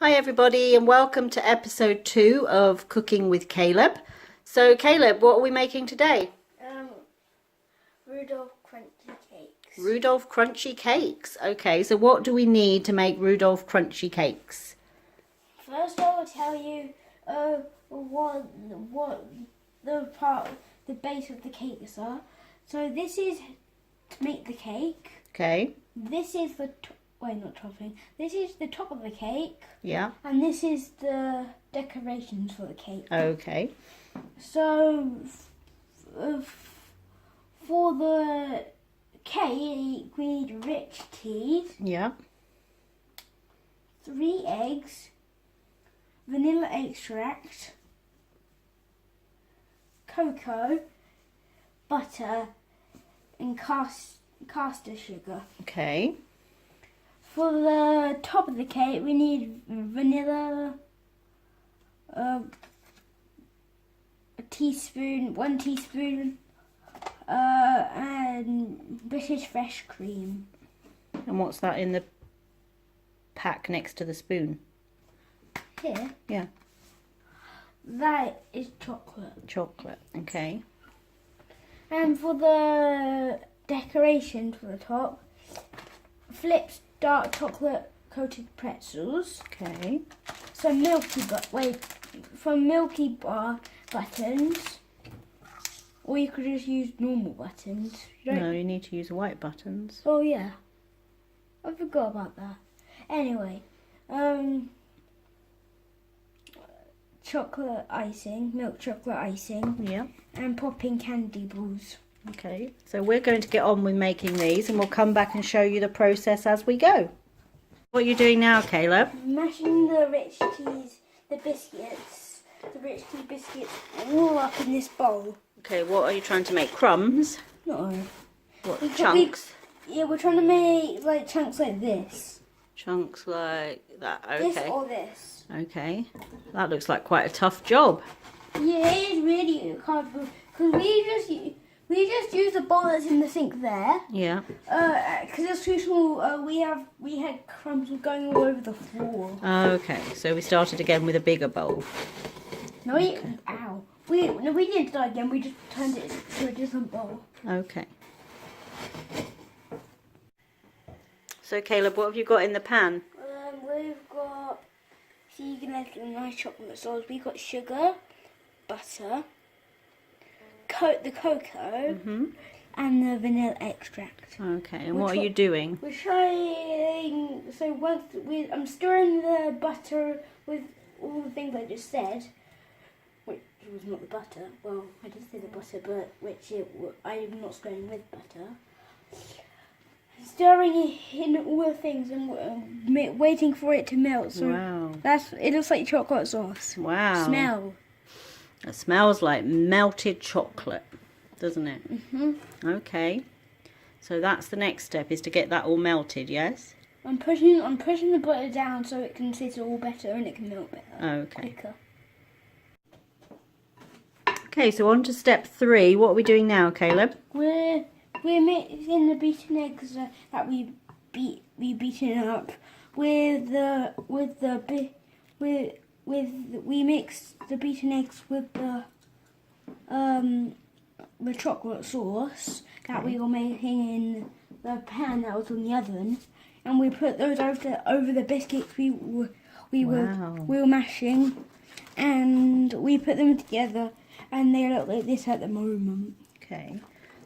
Hi everybody and welcome to episode 2 of Cooking with Caleb. So Caleb, what are we making today? Rudolph Crunchy Cakes. Rudolph Crunchy Cakes. Okay, so what do we need to make Rudolph Crunchy Cakes? First I will tell you what the base of the cakes are. So this is to make the cake. Okay. This is the not topping. This is the top of the cake. Yeah. And this is the decorations for the cake. Okay. So for the cake we need rich tea. Yeah. 3 eggs, vanilla extract, cocoa, butter, and caster sugar. Okay. For the top of the cake, we need vanilla, a teaspoon, 1 teaspoon, and British fresh cream. And what's that in the pack next to the spoon? Here? Yeah. That is chocolate. Chocolate. Okay. And for the decoration for the top, Flip's dark chocolate coated pretzels. Okay. Some Milky Bar buttons. Or you could just use normal buttons. No, you need to use white buttons. Oh yeah. I forgot about that. Anyway, chocolate icing, milk chocolate icing. Yeah. And popping candy balls. Okay, so we're going to get on with making these and we'll come back and show you the process as we go. What are you doing now, Caleb? Mashing the rich tea biscuits all up in this bowl. Okay, what are you trying to make? Crumbs? No. What, chunks? We're trying to make like chunks like this. Chunks like that, okay. This or this. Okay, that looks like quite a tough job. Yeah, it is really hard because we just use the bowl that's in the sink there. Yeah. Because it's too small. We had crumbs going all over the floor. Okay, so we started again with a bigger bowl. No, ow. We didn't start again. We just turned it to a different bowl. Okay. So Caleb, what have you got in the pan? We've got, so you can have some nice chocolate sauce. We've got sugar, butter, the cocoa, and the vanilla extract. Okay, and what are you doing? We're trying, so I'm stirring the butter with all the things I just said, which was not the butter. Well, I did say the butter, but I'm not stirring with butter. Stirring in all the things and waiting for it to melt. So wow. it looks like chocolate sauce. Wow. Smell. It smells like melted chocolate, doesn't it? Mhm. Okay. So that's the next step, is to get that all melted, yes? I'm pushing the butter down so it can sit all better and it can melt better. Okay. Quicker. Okay, so on to step 3. What are we doing now, Caleb? We're mixing the beaten eggs that we beaten up we mix the beaten eggs with the chocolate sauce that we were making in the pan that was on the oven, and we put those over the biscuits we were mashing, and we put them together, and they look like this at the moment. Okay.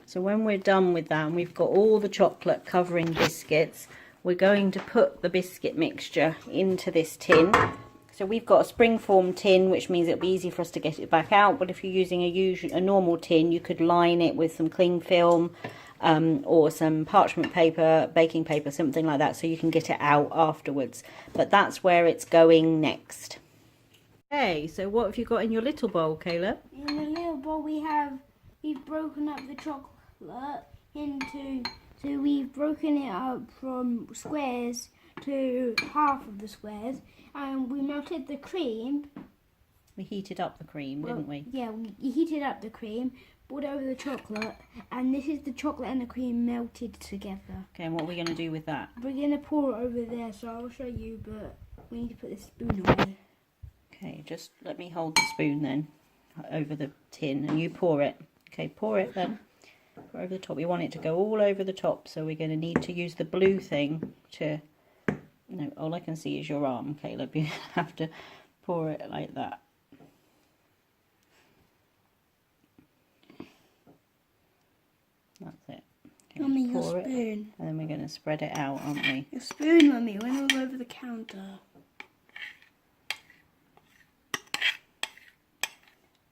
So when we're done with that and we've got all the chocolate covering biscuits, we're going to put the biscuit mixture into this tin. So we've got a springform tin, which means it'll be easy for us to get it back out. But if you're using a normal tin, you could line it with some cling film or some parchment paper, baking paper, something like that, so you can get it out afterwards. But that's where it's going next. Okay, so what have you got in your little bowl, Caleb? In the little bowl we've broken up the chocolate we've broken it up from squares to half of the squares, and we melted the cream. We heated up the cream, didn't we? Yeah, we heated up the cream. poured over the chocolate, and this is the chocolate and the cream melted together. Okay, and what are we going to do with that? We're going to pour it over there, so I'll show you, but we need to put the spoon away. Okay, just let me hold the spoon then over the tin, and you pour it. Okay, pour it then. Pour over the top. We want it to go all over the top, so we're going to need to use the blue thing to... No, all I can see is your arm, Caleb. You have to pour it like that. That's it. Okay, Mummy, your pour it, spoon. and then we're going to spread it out, aren't we? Your spoon, Mummy, went all over the counter.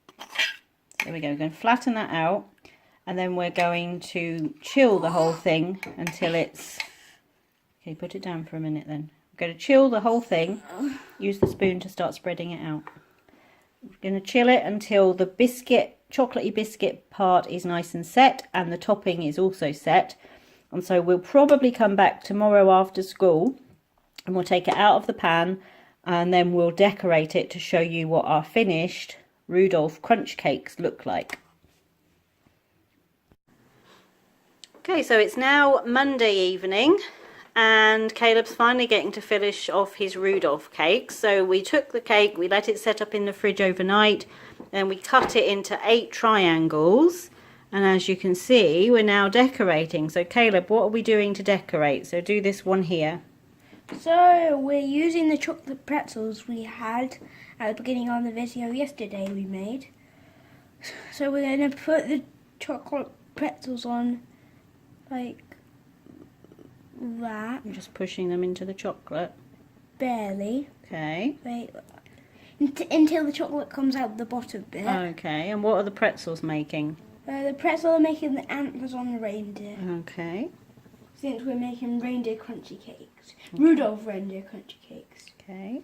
So there we go. We're going to flatten that out, and then we're going to chill the whole thing until it's... Okay, put it down for a minute then. We're going to chill the whole thing. Use the spoon to start spreading it out. We're going to chill it until the biscuit, chocolatey biscuit part is nice and set, and the topping is also set. And so we'll probably come back tomorrow after school, and we'll take it out of the pan, and then we'll decorate it to show you what our finished Rudolph crunch cakes look like. Okay, so it's now Monday evening, and Caleb's finally getting to finish off his Rudolph cake. So we took the cake, we let it set up in the fridge overnight, then we cut it into 8 triangles, and as you can see, we're now decorating. So Caleb, what are we doing to decorate? So do this one here. So we're using the chocolate pretzels we had at the beginning of the video yesterday we made. So we're going to put the chocolate pretzels on like that. You're just pushing them into the chocolate. Barely. Okay. Wait. Until the chocolate comes out the bottom bit. Okay, and what are the pretzels making? The pretzel are making the antlers on the reindeer. Okay. Since we're making reindeer crunchy cakes. Rudolph reindeer crunchy cakes. Okay.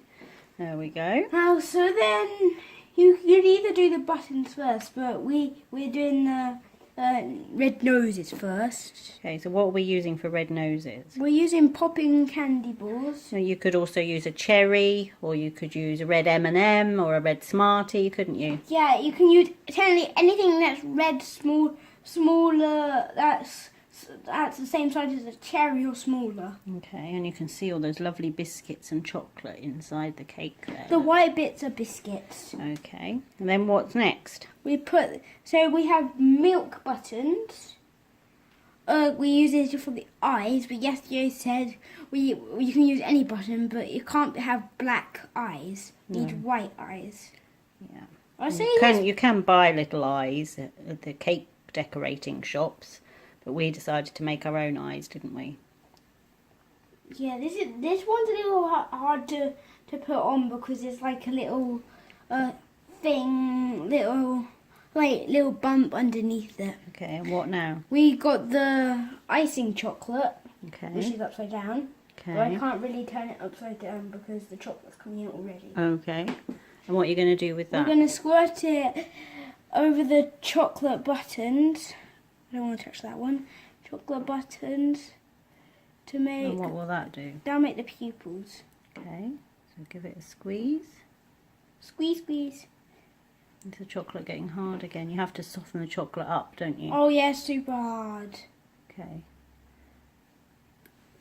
There we go. Now, so then you could either do the buttons first, but we're doing the red noses first. Okay, so what are we using for red noses? We're using popping candy balls. So you could also use a cherry, or you could use a red M&M or a red Smartie, couldn't you? Yeah, you can use technically anything that's red, smaller, that's the same size as a cherry or smaller. Okay, and you can see all those lovely biscuits and chocolate inside the cake there. The white bits are biscuits. Okay, and then what's next? We have milk buttons. We use these for the eyes, but yesterday said you can use any button, but you can't have black eyes. You need white eyes. Yeah. I say You can buy little eyes at the cake decorating shops, but we decided to make our own eyes, didn't we? Yeah, this one's a little hard to put on because it's like a little thing, little bump underneath it. Okay, and what now? We got the icing chocolate, which Okay. is upside down. Okay. But I can't really turn it upside down because the chocolate's coming out already. Okay. And what are you going to do with We're that? going to squirt it over the chocolate buttons. I don't want to touch that one. Chocolate buttons to make... And what will that do? That'll make the pupils. Okay, so give it a squeeze. Squeeze, squeeze. Is the chocolate getting hard again? You have to soften the chocolate up, don't you? Oh yeah, super hard. Okay.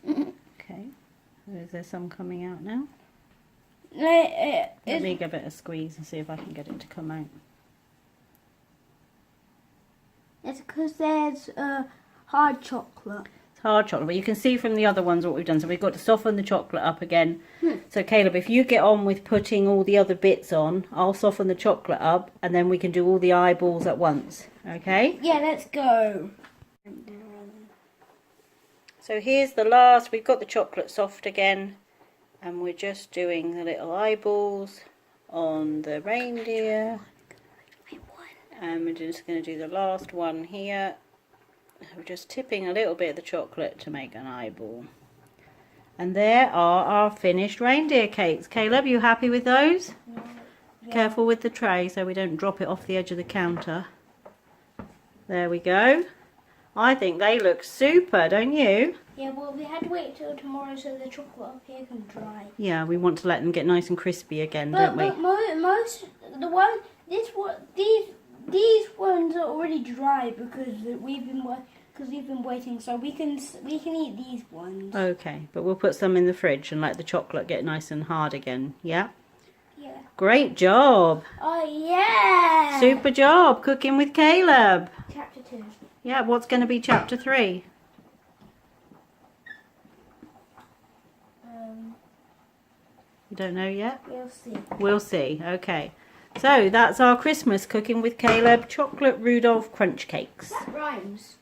Okay. So is there some coming out now? Let me give it a squeeze and see if I can get it to come out. It's because there's hard chocolate. It's hard chocolate, but you can see from the other ones what we've done. So we've got to soften the chocolate up again. So Caleb, if you get on with putting all the other bits on, I'll soften the chocolate up, and then we can do all the eyeballs at once. Okay? Yeah, let's go. So here's the last. We've got the chocolate soft again, and we're just doing the little eyeballs on the reindeer. And we're just going to do the last one here. We're just tipping a little bit of the chocolate to make an eyeball. And there are our finished reindeer cakes. Caleb, you happy with those? Yeah. Careful with the tray so we don't drop it off the edge of the counter. There we go. I think they look super, don't you? Yeah, well, we had to wait till tomorrow so the chocolate up here can dry. Yeah, we want to let them get nice and crispy again, don't we? But These ones are already dry because we've been waiting, so we can eat these ones. Okay, but we'll put some in the fridge and let the chocolate get nice and hard again. Yeah. Yeah. Great job. Oh yeah. Super job cooking with Caleb. Chapter 2. Yeah. What's going to be chapter 3? You don't know yet? We'll see. We'll see. Okay. So that's our Christmas cooking with Caleb chocolate Rudolph crunch cakes. That rhymes.